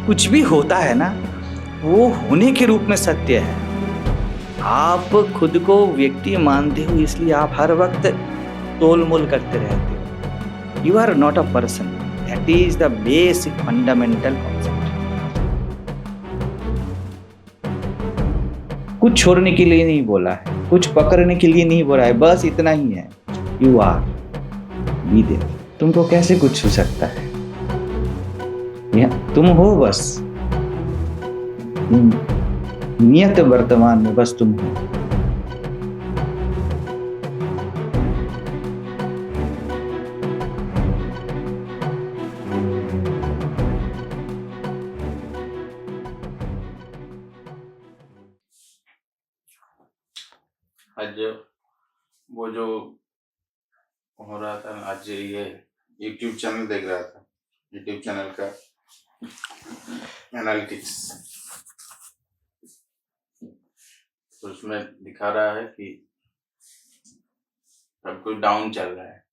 कुछ भी होता है ना, वो होने के रूप में सत्य है। आप खुद को व्यक्ति मानते हो, इसलिए आप हर वक्त तोल मोल करते रहते हो। You are not a person. That is the basic fundamental concept. कुछ छोड़ने के लिए नहीं बोला है, कुछ पकड़ने के लिए नहीं बोला है, बस इतना ही है। You are be there. तुमको कैसे कुछ छू सकता है? तुम हो बस। नियत वर्तमान में बस तुम हो। आज वो जो हो रहा था, आज ये YouTube चैनल देख रहा था, YouTube चैनल का एनालिटिक्स, तो उसमें दिखा रहा है कि सब कुछ डाउन चल रहा है।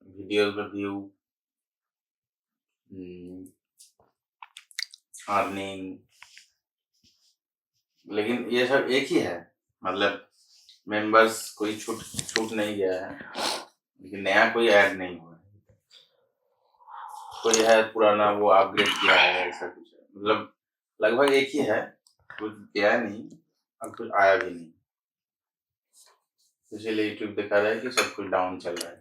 वीडियोस पर व्यू, अर्निंग, लेकिन ये सब एक ही है। मतलब मेंबर्स कोई छूट नहीं गया है, लेकिन नया कोई ऐड नहीं हुआ है। कोई है पुराना, वो अपग्रेड किया है, ऐसा कुछ है। मतलब लगभग एक ही है, कुछ गया नहीं और कुछ आया भी नहीं। इसीलिए यूट्यूब दिखा रहा है कि सब कुछ डाउन चल रहा है।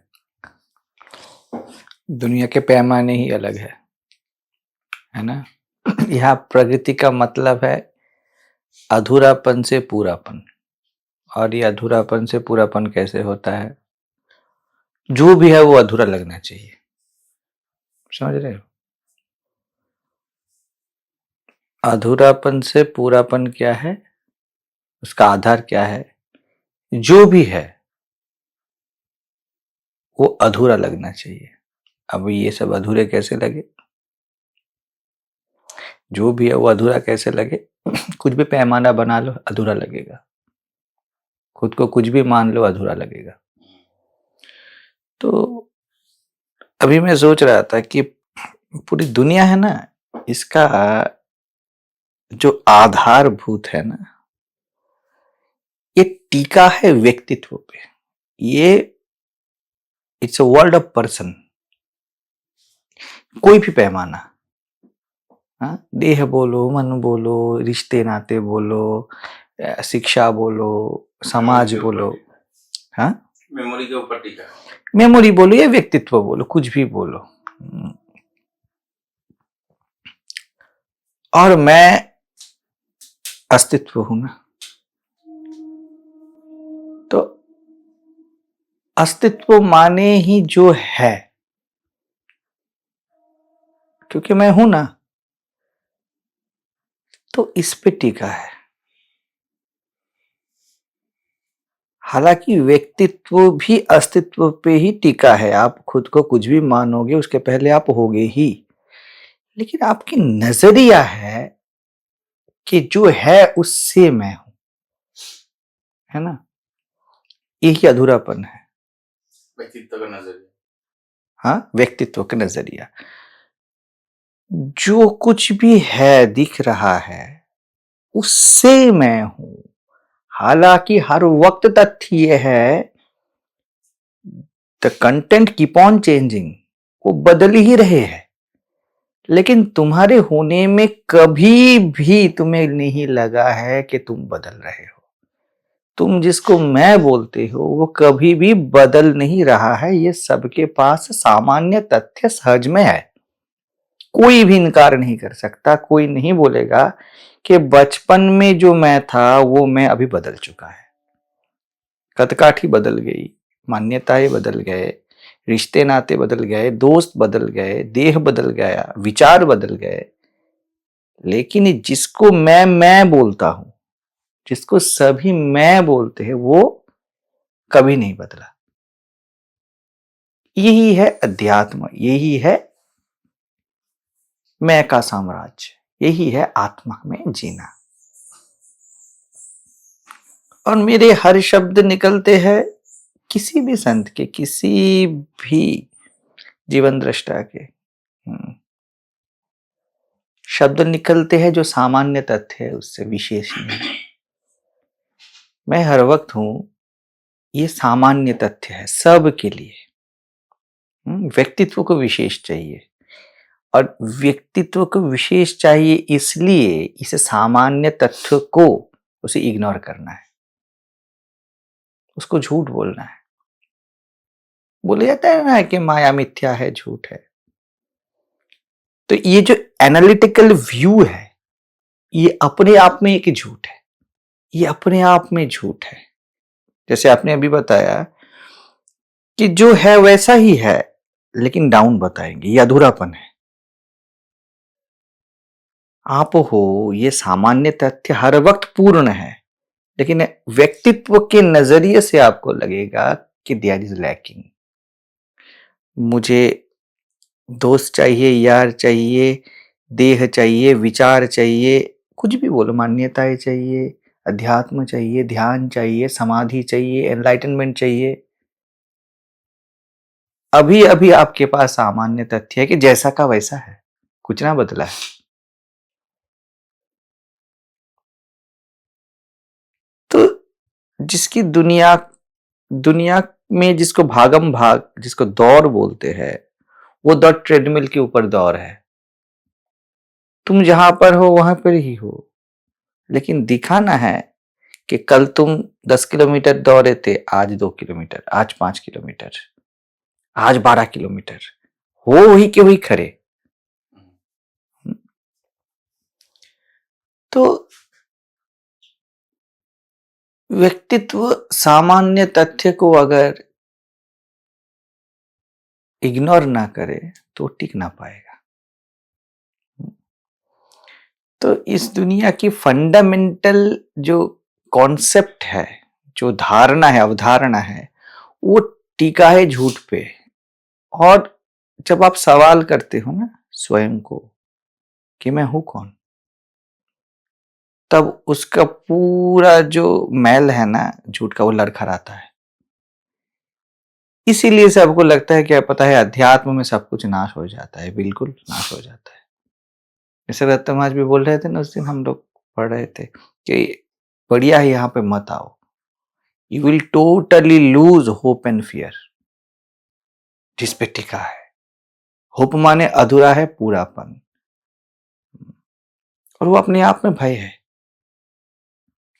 दुनिया के पैमाने ही अलग है ना। यहाँ प्रगति का मतलब है अधूरापन से पूरापन। और ये अधूरापन से पूरापन कैसे होता है? जो भी है वो अधूरा लगना चाहिए। समझ रहे हो? अधूरापन से पूरापन क्या है, उसका आधार क्या है? जो भी है वो अधूरा लगना चाहिए। अब ये सब अधूरे कैसे लगे? जो भी है वो अधूरा कैसे लगे? कुछ भी पैमाना बना लो, अधूरा लगेगा। खुद को कुछ भी मान लो, अधूरा लगेगा। तो अभी मैं सोच रहा था कि पूरी दुनिया है ना, इसका जो आधारभूत है ना, ये टीका है व्यक्तित्व पे। ये it's a world of person. कोई भी पैमाना, हाँ, देह बोलो, मन बोलो, रिश्ते नाते बोलो, शिक्षा बोलो, समाज बोलो, हाँ, मेमोरी के ऊपर टीका है। मेमोरी बोलो या व्यक्तित्व बोलो, कुछ भी बोलो। और मैं अस्तित्व हूं ना, तो अस्तित्व माने ही जो है, क्योंकि मैं हूं ना, तो इस पे टीका है। हालांकि व्यक्तित्व भी अस्तित्व पे ही टीका है। आप खुद को कुछ भी मानोगे, उसके पहले आप होगे ही। लेकिन आपकी नजरिया है कि जो है उससे मैं हूं, है ना। यही अधूरापन है। व्यक्तित्व का नजरिया, हाँ, व्यक्तित्व का नजरिया। जो कुछ भी है, दिख रहा है, उससे मैं हूं। हालांकि हर वक्त तथ्य यह है, the content keep on changing, वो बदल ही रहे हैं। लेकिन तुम्हारे होने में कभी भी तुम्हें नहीं लगा है कि तुम बदल रहे हो। तुम जिसको मैं बोलते हो वो कभी भी बदल नहीं रहा है। ये सबके पास सामान्य तथ्य सहज में है। कोई भी इनकार नहीं कर सकता। कोई नहीं बोलेगा कि बचपन में जो मैं था वो मैं अभी बदल चुका है। कदकाठी बदल गई, मान्यताएं बदल गए, रिश्ते नाते बदल गए, दोस्त बदल गए, देह बदल गया, विचार बदल गए। लेकिन जिसको मैं बोलता हूं, जिसको सभी मैं बोलते हैं, वो कभी नहीं बदला। यही है अध्यात्म, यही है मैं का साम्राज्य, यही है आत्मा में जीना। और मेरे हर शब्द निकलते हैं किसी भी संत के, किसी भी जीवन दृष्टा के, शब्द निकलते हैं जो सामान्य तथ्य है उससे विशेष नहीं। मैं हर वक्त हूं, ये सामान्य तथ्य है सब के लिए। व्यक्तित्व को विशेष चाहिए, और व्यक्तित्व को विशेष चाहिए इसलिए इसे सामान्य तथ्य को उसे इग्नोर करना है, उसको झूठ बोलना है। बोला जाता है ना कि माया मिथ्या है, झूठ है। तो ये जो एनालिटिकल व्यू है, ये अपने आप में एक झूठ है, ये अपने आप में झूठ है। जैसे आपने अभी बताया कि जो है वैसा ही है, लेकिन डाउन बताएंगे, ये अधूरापन है। आप हो, ये सामान्य तथ्य हर वक्त पूर्ण है, लेकिन व्यक्तित्व के नजरिए से आपको लगेगा कि देयर इज लैकिंग। मुझे दोस्त चाहिए, यार चाहिए, देह चाहिए, विचार चाहिए, कुछ भी बोलो, मान्यताएं चाहिए, अध्यात्म चाहिए, ध्यान चाहिए, समाधि चाहिए, एनलाइटनमेंट चाहिए। अभी अभी आपके पास सामान्य तथ्य है कि जैसा का वैसा है, कुछ ना बदला है। तो जिसकी दुनिया दुनिया में जिसको भागम भाग, जिसको दौड़ बोलते हैं, वो दौड़ ट्रेडमिल के ऊपर दौड़ है। तुम जहां पर हो वहां पर ही हो, लेकिन दिखाना है कि कल तुम 10 किलोमीटर दौड़े थे, आज 2 किलोमीटर, आज 5 किलोमीटर, आज 12 किलोमीटर, हो वही के वही खड़े। तो व्यक्तित्व सामान्य तथ्य को अगर इग्नोर ना करे तो टिक ना पाएगा। तो इस दुनिया की फंडामेंटल जो कॉन्सेप्ट है, जो धारणा है, अवधारणा है, वो टिका है झूठ पे। और जब आप सवाल करते हो ना स्वयं को कि मैं हूं कौन, तब उसका पूरा जो मैल है ना झूठ का, वो लड़खड़ाता है। इसीलिए सबको लगता है कि पता है अध्यात्म में सब कुछ नाश हो जाता है। बिल्कुल नाश हो जाता है। जैसे रत्तम आज भी बोल रहे थे ना, उस दिन हम लोग पढ़ रहे थे कि बढ़िया है यहाँ पे मत आओ, you will totally lose hope and fear. जिस पे टिका है, होप माने अधूरा है, पूरापन, और वो अपने आप में भय है,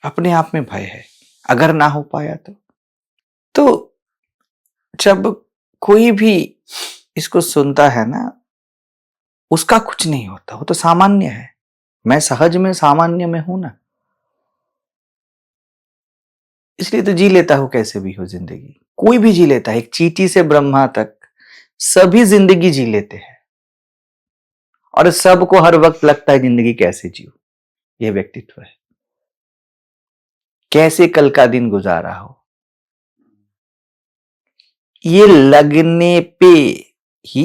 अपने आप में भय है अगर ना हो पाया तो जब कोई भी इसको सुनता है ना, उसका कुछ नहीं होता, वो तो सामान्य है। मैं सहज में सामान्य में हूं ना, इसलिए तो जी लेता हूं कैसे भी हो जिंदगी। कोई भी जी लेता है, एक चींटी से ब्रह्मा तक सभी जिंदगी जी लेते हैं, और सबको हर वक्त लगता है जिंदगी कैसे जियो। यह व्यक्तित्व है। कैसे कल का दिन गुजारा हो, ये लगने पे ही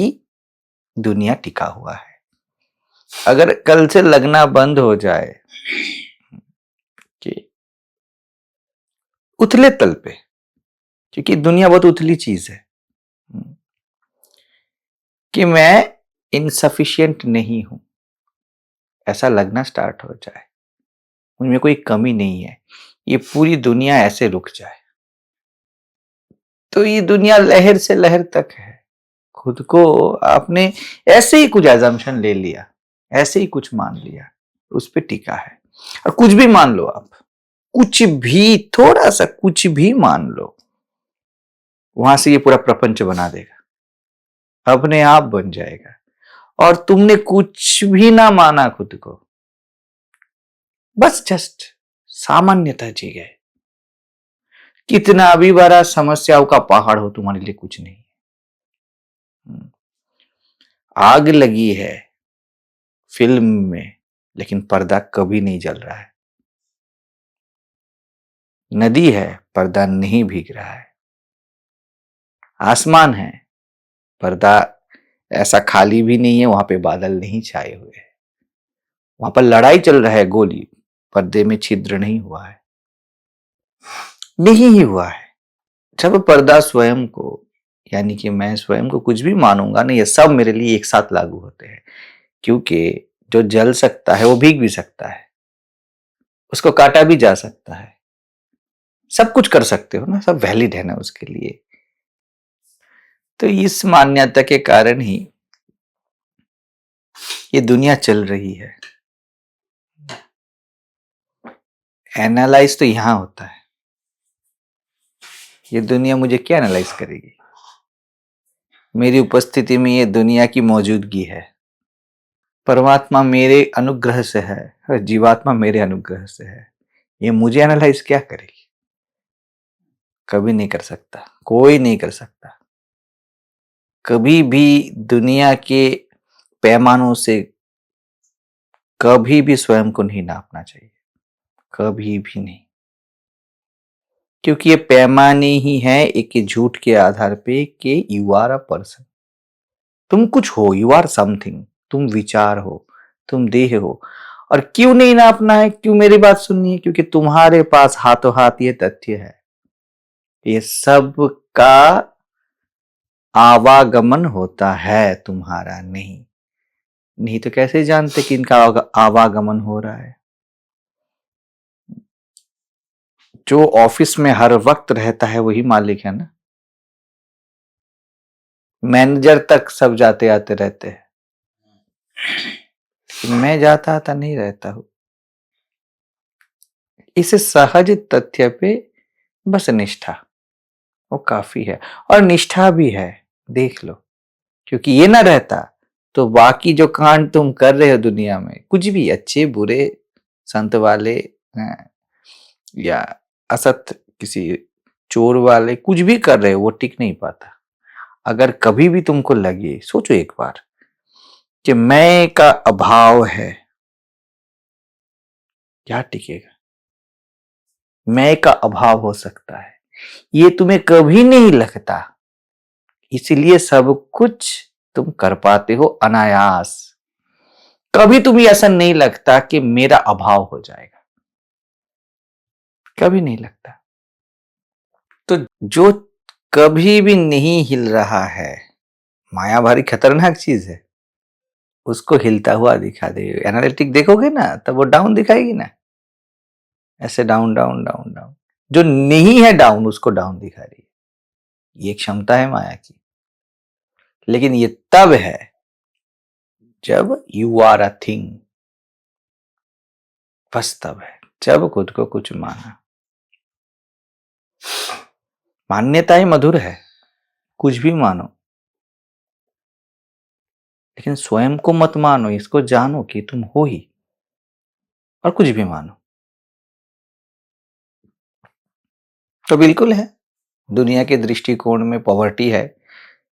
दुनिया टिका हुआ है। अगर कल से लगना बंद हो जाए कि उथले तल पे, क्योंकि दुनिया बहुत उथली चीज है, कि मैं इनसफिशिएंट नहीं हूं, ऐसा लगना स्टार्ट हो जाए, उनमें कोई कमी नहीं है, ये पूरी दुनिया ऐसे रुक जाए, तो ये दुनिया लहर से लहर तक है। खुद को आपने ऐसे ही कुछ एजम्पशन ले लिया, ऐसे ही कुछ मान लिया, उस पर टिका है। और कुछ भी मान लो आप, कुछ भी, थोड़ा सा कुछ भी मान लो, वहां से ये पूरा प्रपंच बना देगा, अपने आप बन जाएगा। और तुमने कुछ भी ना माना खुद को, बस जस्ट सामान्यता जी गए। कितना भी बड़ा समस्याओं का पहाड़ हो, तुम्हारे लिए कुछ नहीं। आग लगी है फिल्म में, लेकिन पर्दा कभी नहीं जल रहा है। नदी है, पर्दा नहीं भीग रहा है। आसमान है, पर्दा ऐसा खाली भी नहीं है, वहां पे बादल नहीं छाए हुए हैं। वहां पर लड़ाई चल रहा है, गोली, पर्दे में छिद्र नहीं हुआ है, नहीं ही हुआ है। जब पर्दा स्वयं को, यानी कि मैं स्वयं को कुछ भी मानूंगा ना, ये सब मेरे लिए एक साथ लागू होते हैं, क्योंकि जो जल सकता है वो भीग भी सकता है, उसको काटा भी जा सकता है, सब कुछ कर सकते हो ना, सब वैलिड है ना उसके लिए। तो इस मान्यता के कारण ही ये दुनिया चल रही है। एनालाइज तो यहां होता है, ये दुनिया मुझे क्या एनालाइज करेगी? मेरी उपस्थिति में ये दुनिया की मौजूदगी है, परमात्मा मेरे अनुग्रह से है और जीवात्मा मेरे अनुग्रह से है, ये मुझे एनालाइज क्या करेगी? कभी नहीं कर सकता, कोई नहीं कर सकता। कभी भी दुनिया के पैमानों से कभी भी स्वयं को नहीं नापना चाहिए, कभी भी नहीं, क्योंकि ये पैमाने ही है एक झूठ के आधार पे कि यू आर अ पर्सन, तुम कुछ हो, यू आर समथिंग, तुम विचार हो, तुम देह हो। और क्यों नहीं नापना है, क्यों मेरी बात सुननी है? क्योंकि तुम्हारे पास हाथों हाथ ये तथ्य है, ये सब का आवागमन होता है, तुम्हारा नहीं। नहीं तो कैसे जानते कि इनका आवागमन हो रहा है? जो ऑफिस में हर वक्त रहता है वही मालिक है ना, मैनेजर तक सब जाते आते रहते हैं, मैं जाता आता नहीं रहता हूं। इस सहज तथ्य पे बस निष्ठा, वो काफी है। और निष्ठा भी है, देख लो, क्योंकि ये ना रहता तो बाकी जो कांड तुम कर रहे हो दुनिया में, कुछ भी अच्छे बुरे, संत वाले या असत किसी चोर वाले, कुछ भी कर रहे हो वो टिक नहीं पाता। अगर कभी भी तुमको लगे, सोचो एक बार कि मैं का अभाव है, क्या टिकेगा? मैं का अभाव हो सकता है, ये तुम्हें कभी नहीं लगता, इसलिए सब कुछ तुम कर पाते हो अनायास। कभी तुम्हें ऐसा नहीं लगता कि मेरा अभाव हो जाएगा, कभी नहीं लगता। तो जो कभी भी नहीं हिल रहा है, माया भारी खतरनाक चीज है, उसको हिलता हुआ दिखा दे। एनालिटिक देखोगे ना तब वो डाउन दिखाएगी ना, ऐसे डाउन डाउन डाउन डाउन। जो नहीं है डाउन उसको डाउन दिखा रही है, ये क्षमता है माया की। लेकिन ये तब है जब यू आर अ थिंग, बस तब है जब खुद को कुछ माना। मान्यताएं मधुर है, कुछ भी मानो, लेकिन स्वयं को मत मानो, इसको जानो कि तुम हो ही, और कुछ भी मानो। तो बिल्कुल है, दुनिया के दृष्टिकोण में पॉवर्टी है।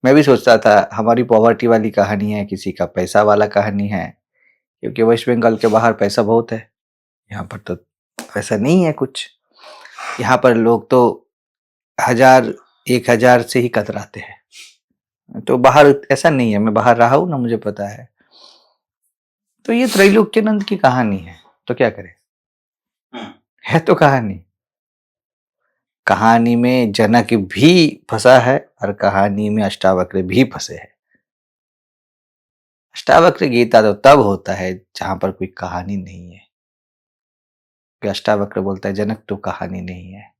मैं भी सोचता था हमारी पॉवर्टी वाली कहानी है, किसी का पैसा वाला कहानी है, क्योंकि वेस्ट बंगाल के बाहर पैसा बहुत है, यहाँ पर तो ऐसा नहीं है कुछ। यहाँ पर लोग तो 1000 1000 से ही कतराते हैं, तो बाहर ऐसा नहीं है। मैं बाहर रहा हूं ना, मुझे पता है। तो ये त्रैलोक्यानंद की कहानी है, तो क्या करें, है तो कहानी। कहानी में जनक भी फंसा है और कहानी में अष्टावक्र भी फंसे हैं। अष्टावक्र गीता तो तब होता है जहां पर कोई कहानी नहीं है। अष्टावक्र बोलता है जनक तो कहानी नहीं है,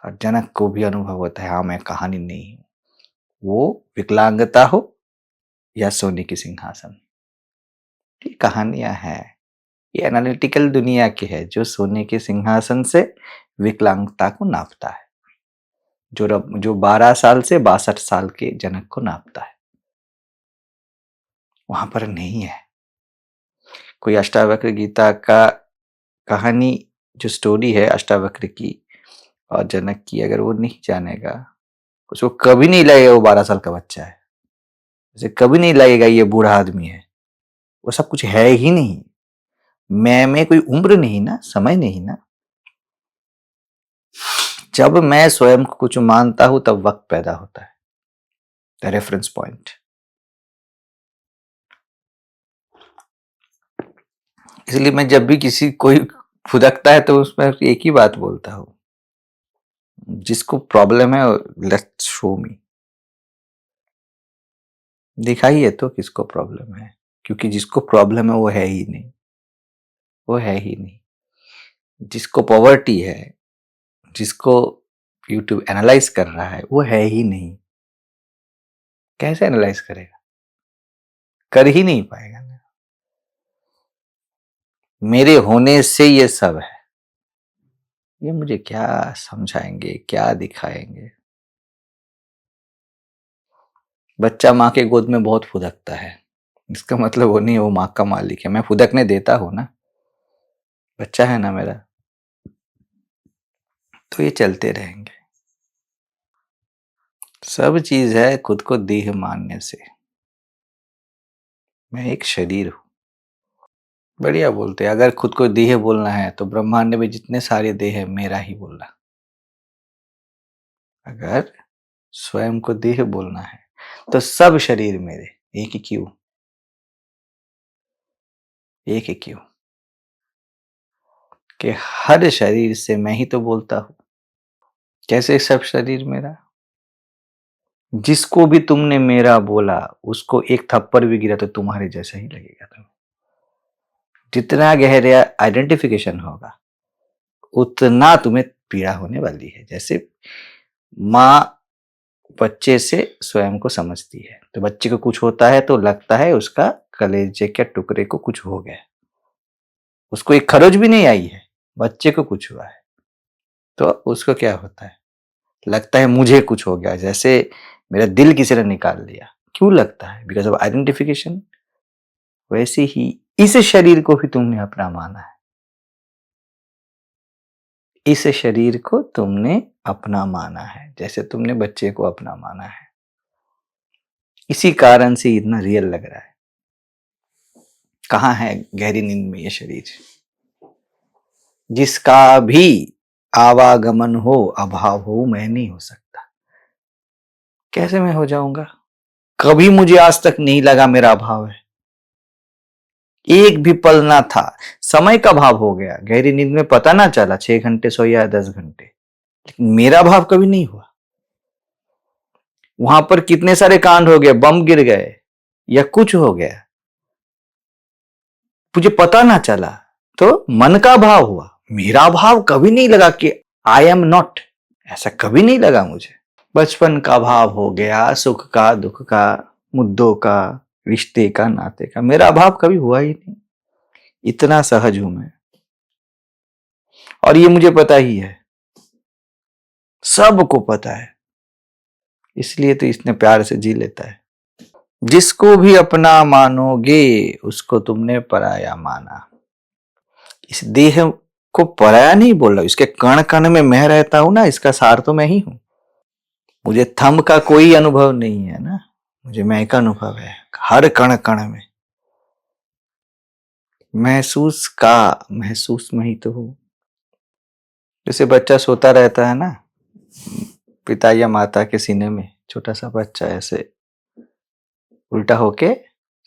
और जनक को भी अनुभव होता है हाँ मैं कहानी नहीं हूं। वो विकलांगता हो या सोने की सिंहासन, ये कहानियां हैं। ये एनालिटिकल दुनिया की है जो सोने के सिंहासन से विकलांगता को नापता है, जो 12 साल से 62 साल के जनक को नापता है। वहां पर नहीं है कोई अष्टावक्र गीता का कहानी, जो स्टोरी है अष्टावक्र की और जनक की, अगर वो नहीं जानेगा, उसको कभी नहीं लगेगा वो 12 साल का बच्चा है, उसे कभी नहीं लगेगा ये बूढ़ा आदमी है। वो सब कुछ है ही नहीं। मैं में कोई उम्र नहीं ना, समय नहीं ना। जब मैं स्वयं को कुछ मानता हूं तब वक्त पैदा होता है, द रेफरेंस पॉइंट। इसलिए मैं जब भी किसी कोई फुदकता है तो उसमें एक ही बात बोलता हूं, जिसको प्रॉब्लम है लेट्स शो मी, दिखाइए तो किसको प्रॉब्लम है। क्योंकि जिसको प्रॉब्लम है वो है ही नहीं, वो है ही नहीं। जिसको पॉवर्टी है, जिसको यूट्यूब एनालाइज कर रहा है, वो है ही नहीं। कैसे एनालाइज करेगा? कर ही नहीं पाएगा ना। मेरे होने से ये सब है, ये मुझे क्या समझाएंगे, क्या दिखाएंगे? बच्चा माँ के गोद में बहुत फुदकता है, इसका मतलब वो नहीं वो माँ का मालिक है। मैं फुदकने देता हूं ना, बच्चा है ना मेरा, तो ये चलते रहेंगे। सब चीज है खुद को देह मानने से। मैं एक शरीर हूं। बढ़िया बोलते हैं, अगर खुद को देह बोलना है तो ब्रह्मांड में जितने सारे देह है मेरा ही बोलना। अगर स्वयं को देह बोलना है तो सब शरीर मेरे, एक ही क्यों, एक ही क्यों कि हर शरीर से मैं ही तो बोलता हूं। कैसे सब शरीर मेरा? जिसको भी तुमने मेरा बोला उसको एक थप्पड़ भी गिरा तो तुम्हारे जैसा ही लगेगा तुम्हें। जितना गहरा आइडेंटिफिकेशन होगा उतना तुम्हें पीड़ा होने वाली है। जैसे माँ बच्चे से स्वयं को समझती है, तो बच्चे को कुछ होता है तो लगता है उसका कलेजे के टुकड़े को कुछ हो गया। उसको एक खरोच भी नहीं आई है, बच्चे को कुछ हुआ है तो उसको क्या होता है? लगता है मुझे कुछ हो गया, जैसे मेरा दिल किसी ने निकाल लिया। क्यों लगता है? Because of identification. वैसे ही इस शरीर को भी तुमने अपना माना है, इस शरीर को तुमने अपना माना है, जैसे तुमने बच्चे को अपना माना है। इसी कारण से इतना रियल लग रहा है। कहाँ है गहरी नींद में ये शरीर? जिसका भी आवागमन हो, अभाव हो, मैं नहीं हो सकता। कैसे मैं हो जाऊंगा? कभी मुझे आज तक नहीं लगा मेरा अभाव है, एक भी पल ना था। समय का भाव हो गया, गहरी नींद में पता ना चला 6 घंटे सोया या 10 घंटे, लेकिन मेरा भाव कभी नहीं हुआ। वहां पर कितने सारे कांड हो गए, बम गिर गए या कुछ हो गया, मुझे पता ना चला, तो मन का भाव हुआ। मेरा भाव कभी नहीं लगा कि आई एम नॉट, ऐसा कभी नहीं लगा मुझे। बचपन का भाव हो गया, सुख का, दुख का, मुद्दों का, रिश्ते का, नाते का। मेरा भाव कभी हुआ ही नहीं। इतना सहज हूं मैं, और ये मुझे पता ही है, सबको पता है, इसलिए तो इसने प्यार से जी लेता है। जिसको भी अपना मानोगे उसको तुमने पराया माना। इस देह को पराया नहीं बोल रहा, इसके कण कण में मैं रहता हूं ना, इसका सार तो मैं ही हूं। मुझे थंब का कोई अनुभव नहीं है ना, मुझे मैं का अनुभव है हर कण कण में। महसूस में ही तो हूं। जैसे बच्चा सोता रहता है ना, पिता या माता के सीने में छोटा सा बच्चा ऐसे उल्टा होके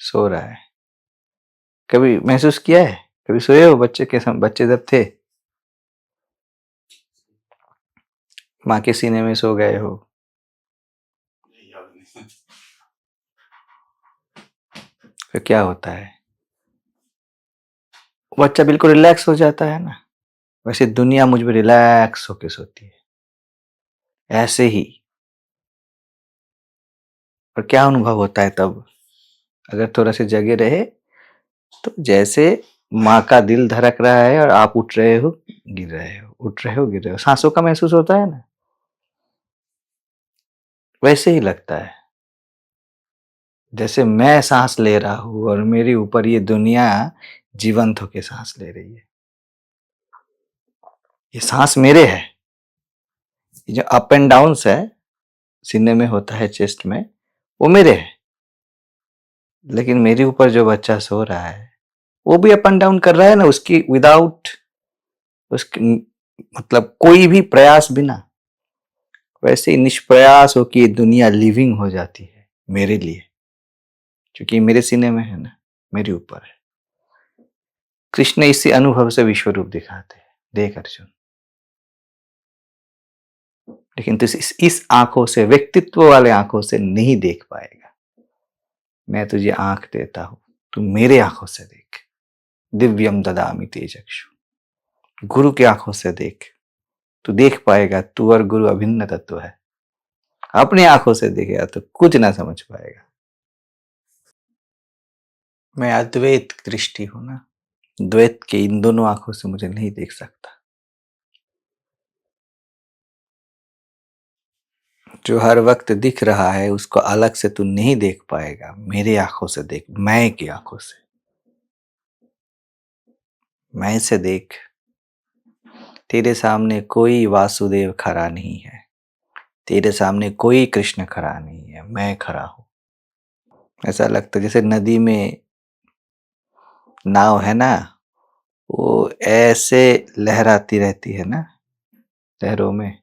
सो रहा है। कभी महसूस किया है? कभी सोए हो बच्चे के बच्चे जब थे, माँ के सीने में सो गए हो? याद नहीं। फिर क्या होता है? बच्चा बिल्कुल रिलैक्स हो जाता है ना। वैसे दुनिया मुझ में रिलैक्स होके सोती है, ऐसे ही। और क्या अनुभव होता है तब, अगर थोड़ा सा जगे रहे तो जैसे माँ का दिल धड़क रहा है और आप उठ रहे हो गिर रहे हो, उठ रहे हो गिर रहे हो, सांसों का महसूस होता है ना, वैसे ही लगता है जैसे मैं सांस ले रहा हूं और मेरे ऊपर ये दुनिया जीवंत होके सांस ले रही है। ये सांस मेरे है, ये जो अप एंड डाउन है सीने में होता है, चेस्ट में, वो मेरे है। लेकिन मेरे ऊपर जो बच्चा सो रहा है वो भी अप एंड डाउन कर रहा है ना, उसकी विदाउट उसकी मतलब कोई भी प्रयास बिना। वैसे ही निष्प्रयास हो कि दुनिया लिविंग हो जाती है मेरे लिए, क्योंकि मेरे सीने में है ना, मेरे ऊपर है। कृष्ण इसी अनुभव से विश्व रूप दिखाते हैं, देख अर्जुन। लेकिन तू इस आंखों से, व्यक्तित्व वाले आंखों से नहीं देख पाएगा। मैं तुझे आंख देता हूं, तू मेरे आंखों से देख। दिव्यम ददामि तेजक्षु। गुरु की आंखों से देख, तू देख पाएगा तू और गुरु अभिन्न तत्व है। अपनी आंखों से देखेगा तो कुछ ना समझ पाएगा। मैं अद्वैत दृष्टि हूं ना, द्वैत के इन दोनों आंखों से मुझे नहीं देख सकता। जो हर वक्त दिख रहा है उसको अलग से तू नहीं देख पाएगा। मेरे आंखों से देख, मैं की आंखों से। मैं से देख। तेरे सामने कोई वासुदेव खड़ा नहीं है, तेरे सामने कोई कृष्ण खड़ा नहीं है, मैं खड़ा हूं। ऐसा लगता है जैसे नदी में नाव है ना, वो ऐसे लहराती रहती है ना लहरों में,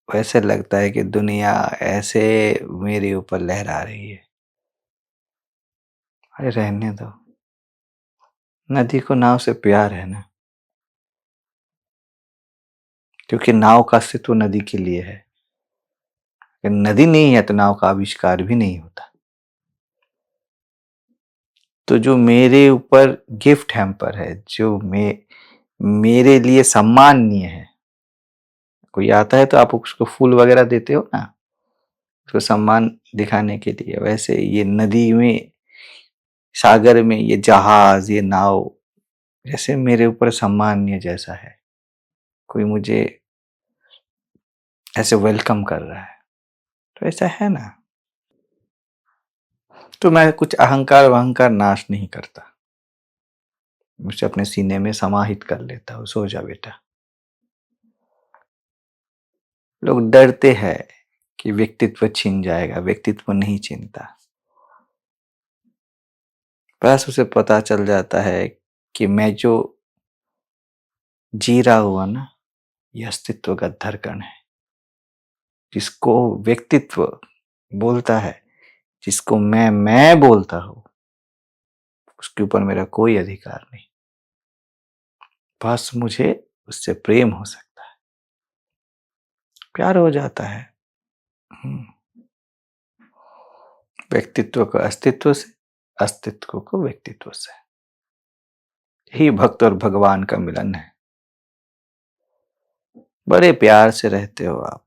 वैसे लगता है कि दुनिया ऐसे मेरे ऊपर लहरा रही है। अरे रहने दो, नदी को नाव से प्यार है ना, क्योंकि नाव का अस्तित्व नदी के लिए है। अगर नदी नहीं है तो नाव का आविष्कार भी नहीं होता। तो जो मेरे ऊपर गिफ्ट हैम्पर है, जो मेरे लिए सम्माननीय है, कोई आता है तो आप उसको फूल वगैरह देते हो ना, उसको सम्मान दिखाने के लिए, वैसे ये नदी में, सागर में ये जहाज, ये नाव जैसे मेरे ऊपर सम्माननीय जैसा है। कोई मुझे ऐसे वेलकम कर रहा है, तो ऐसा है ना। तो मैं कुछ अहंकार वहंकार नाश नहीं करता, मुझे अपने सीने में समाहित कर लेता हूँ। सो जा बेटा। लोग डरते हैं कि व्यक्तित्व छीन जाएगा, व्यक्तित्व नहीं छीनता। बस उसे पता चल जाता है कि मैं जो जी रहा हुआ ना, ये अस्तित्वगत धड़कन है। जिसको व्यक्तित्व बोलता है, जिसको मैं बोलता हूं, उसके ऊपर मेरा कोई अधिकार नहीं। बस मुझे उससे प्रेम हो सकता है, प्यार हो जाता है। व्यक्तित्व को अस्तित्व से, अस्तित्व को व्यक्तित्व से। यही भक्त और भगवान का मिलन है। बड़े प्यार से रहते हो आप।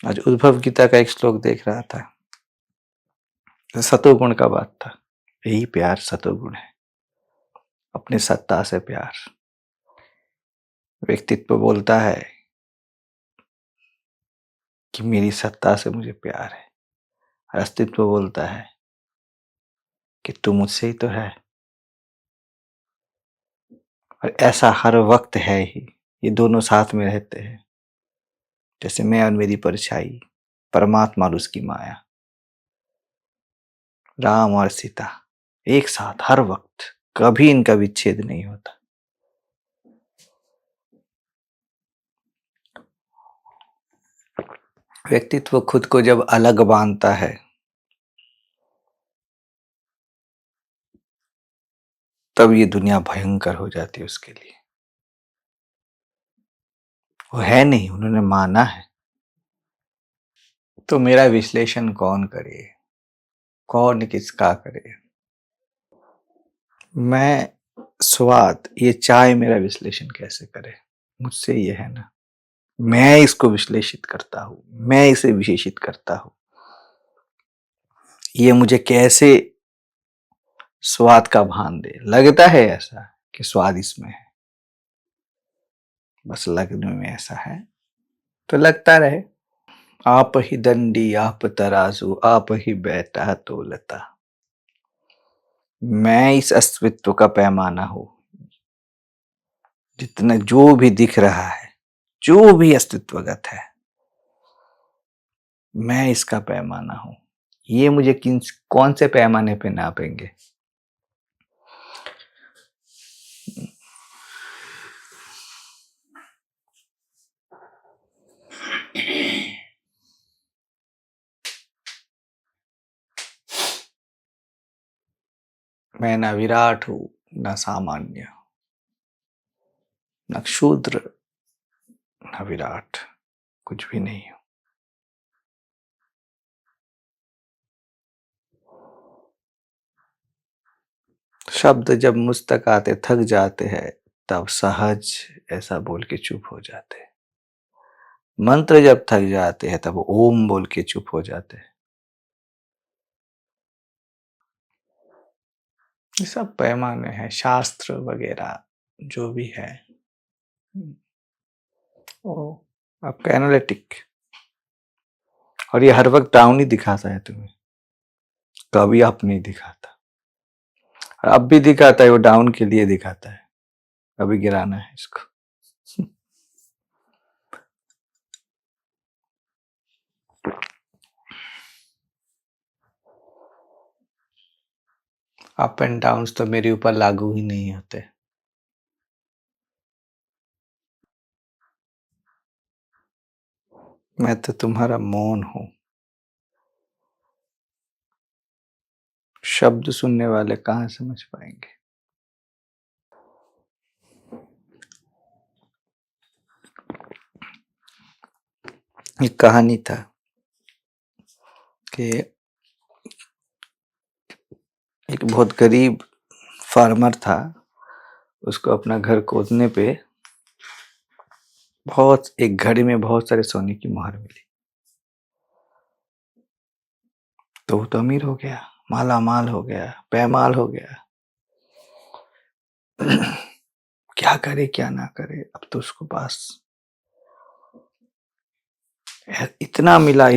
आज उद्धव गीता का एक श्लोक देख रहा था, सतोगुण का बात था। यही प्यार सतोगुण है, अपनी सत्ता से प्यार। व्यक्तित्व बोलता है कि मेरी सत्ता से मुझे प्यार है, अस्तित्व बोलता है कि तू मुझसे ही तो है। और ऐसा हर वक्त है ही, ये दोनों साथ में रहते हैं। जैसे मैं और मेरी परछाई, परमात्मा और उसकी माया, राम और सीता एक साथ हर वक्त, कभी इनका विच्छेद नहीं होता। व्यक्तित्व खुद को जब अलग मानता है तब ये दुनिया भयंकर हो जाती है उसके लिए। वो है नहीं, उन्होंने माना है। तो मेरा विश्लेषण कौन करे, कौन किसका करे? मैं स्वाद, ये चाय मेरा विश्लेषण कैसे करे? मुझसे ये है ना, मैं इसको विश्लेषित करता हूं, मैं इसे विशेषित करता हूं। ये मुझे कैसे स्वाद का भान दे? लगता है ऐसा कि स्वाद इसमें है, बस लगने में ऐसा है तो लगता रहे। आप ही दंडी, आप तराजू, आप ही बैठा तोलता। मैं इस अस्तित्व का पैमाना हूं। जितना जो भी दिख रहा है, जो भी अस्तित्वगत है, मैं इसका पैमाना हूं। ये मुझे कौन से पैमाने पे नापेंगे? मैं ना विराट हूं, ना सामान्य, न शूद्र, न विराट, कुछ भी नहीं हूं। शब्द जब मुझ तक आते थक जाते हैं, तब सहज ऐसा बोल के चुप हो जाते हैं। मंत्र जब थक जाते हैं, तब ओम बोल के चुप हो जाते हैं। ये सब पैमाने हैं, शास्त्र वगैरह जो भी है। ओ, आपका एनालिटिक, और ये हर वक्त डाउन ही दिखाता है तुम्हें, कभी अप नहीं दिखाता। और अब भी दिखाता है, वो डाउन के लिए दिखाता है, अभी गिराना है इसको। अप एंड डाउन्स तो मेरे ऊपर लागू ही नहीं होते। मैं तो तुम्हारा मौन हूं। शब्द सुनने वाले कहाँ समझ पाएंगे। एक कहानी था कि एक बहुत गरीब फार्मर था, उसको अपना घर खोदने पे एक घड़ी में बहुत सारे सोने की मोहर मिली। तो वो तो अमीर हो गया, माला माल हो गया, पैमाल हो गया। क्या करे क्या ना करे, अब तो उसको पास इतना मिला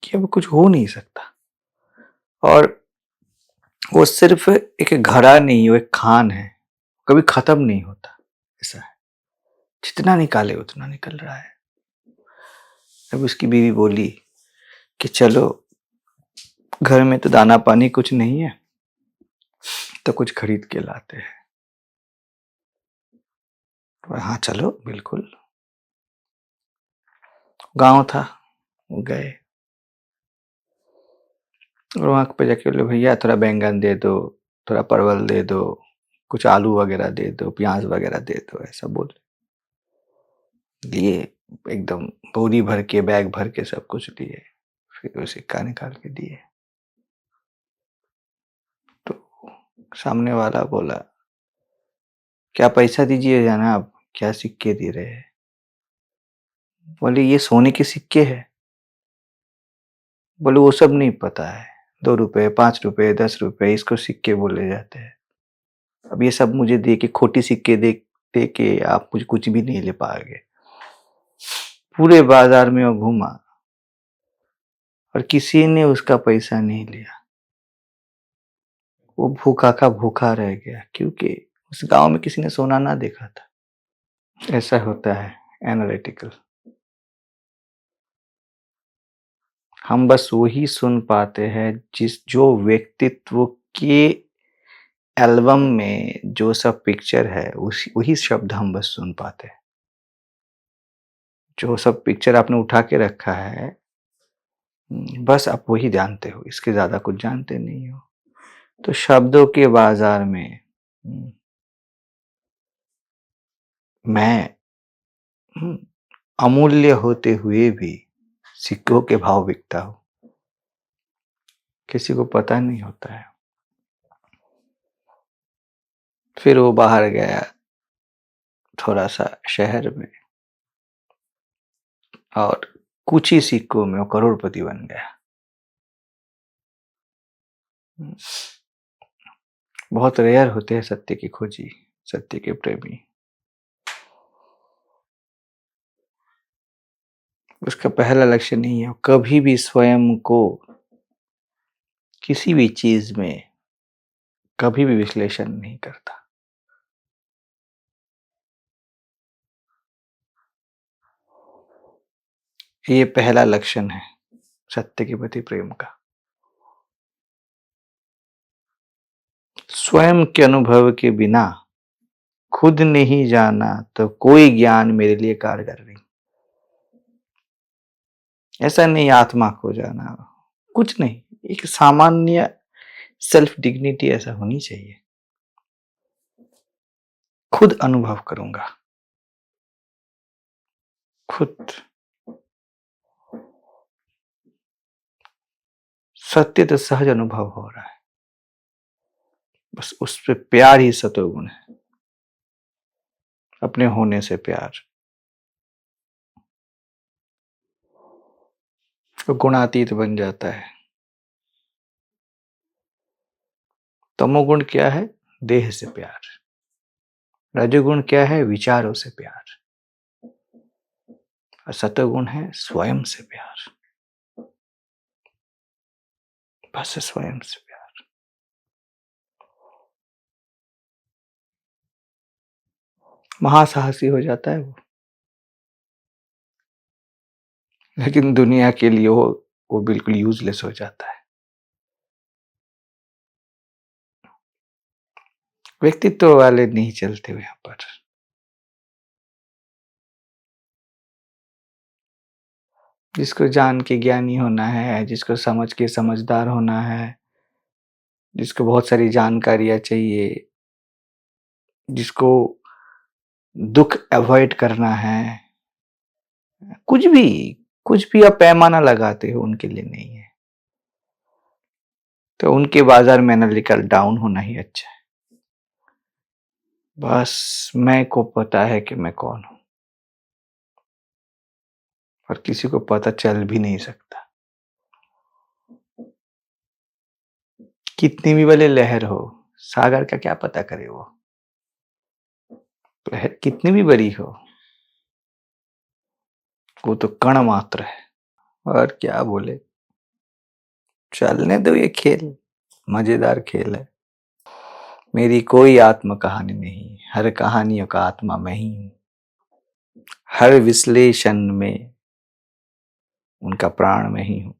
कि अब कुछ हो नहीं सकता। और वो सिर्फ एक घड़ा नहीं, वो एक खान है, कभी खत्म नहीं होता। ऐसा है, जितना निकाले उतना निकल रहा है। अब उसकी बीवी बोली कि चलो, घर में तो दाना पानी कुछ नहीं है, तो कुछ खरीद के लाते हैं। हाँ चलो, बिल्कुल। गांव था, वो गए और वहां पे जाके बोले, भैया थोड़ा बैंगन दे दो, थोड़ा परवल दे दो, कुछ आलू वगैरह दे दो, प्याज वगैरह दे दो, ऐसा बोले। लिए एकदम बोरी भर के, बैग भर के सब कुछ लिए। फिर वो सिक्का निकाल के दिए। तो सामने वाला बोला, क्या पैसा दीजिए जनाब, क्या सिक्के दे रहे हैं? बोले, ये सोने के सिक्के हैं। बोले, वो सब नहीं पता है, 2 रुपए, 5 रुपए, 10 रुपए, इसको सिक्के बोले जाते हैं। अब ये सब मुझे दे के, खोटी सिक्के दे के आप मुझे कुछ भी नहीं ले पाओगे। पूरे बाजार में वो घूमा और किसी ने उसका पैसा नहीं लिया। वो भूखा का भूखा रह गया, क्योंकि उस गांव में किसी ने सोना ना देखा था। ऐसा होता है एनालिटिकल। हम बस वही सुन पाते हैं जो व्यक्तित्व के एल्बम में जो सब पिक्चर है, वही शब्द हम बस सुन पाते हैं। जो सब पिक्चर आपने उठा के रखा है, बस आप वही जानते हो, इसके ज्यादा कुछ जानते नहीं हो। तो शब्दों के बाजार में मैं अमूल्य होते हुए भी सिक्कों के भाव बिकता हूं। किसी को पता नहीं होता है। फिर वो बाहर गया थोड़ा सा शहर में, और कुछ ही सिक्कों में वो करोड़पति बन गया। बहुत रेयर होते हैं सत्य की खोजी, सत्य के प्रेमी। उसका पहला लक्ष्य नहीं है, कभी भी स्वयं को किसी भी चीज में कभी भी विश्लेषण नहीं करता। ये पहला लक्षण है सत्य के प्रति प्रेम का। स्वयं के अनुभव के बिना खुद नहीं जाना तो कोई ज्ञान मेरे लिए कारगर नहीं। ऐसा नहीं आत्मा खो जाना, कुछ नहीं, एक सामान्य सेल्फ डिग्निटी ऐसा होनी चाहिए। खुद अनुभव करूंगा, खुद। सत्य तो सहज अनुभव हो रहा है। बस उस पे प्यार ही सतोगुण है, अपने होने से प्यार। तो गुणातीत बन जाता है। तमोगुण क्या है? देह से प्यार। रजोगुण क्या है? विचारों से प्यार। और सतोगुण है स्वयं से प्यार, बस स्वयं से प्यार। महासाहसी हो जाता है लेकिन दुनिया के लिए वो बिल्कुल यूजलेस हो जाता है। व्यक्तित्व वाले नहीं चलते यहाँ पर। जिसको जान के ज्ञानी होना है, जिसको समझ के समझदार होना है, जिसको बहुत सारी जानकारियां चाहिए, जिसको दुख अवॉइड करना है, कुछ भी आप पैमाना लगाते हो उनके लिए नहीं है। तो उनके बाजार में एनालिटिकल डाउन होना ही अच्छा है। बस मैं को पता है कि मैं कौन हूं, और किसी को पता चल भी नहीं सकता। कितनी भी बड़े लहर हो, सागर का क्या पता करे वो। लहर कितनी भी बड़ी हो, वो तो कण मात्र है। और क्या बोले, चलने दो, ये खेल मजेदार खेल है। मेरी कोई आत्म कहानी नहीं, हर कहानियों का आत्मा मैं ही हूं। हर विश्लेषण में उनका प्राण मैं ही हूं।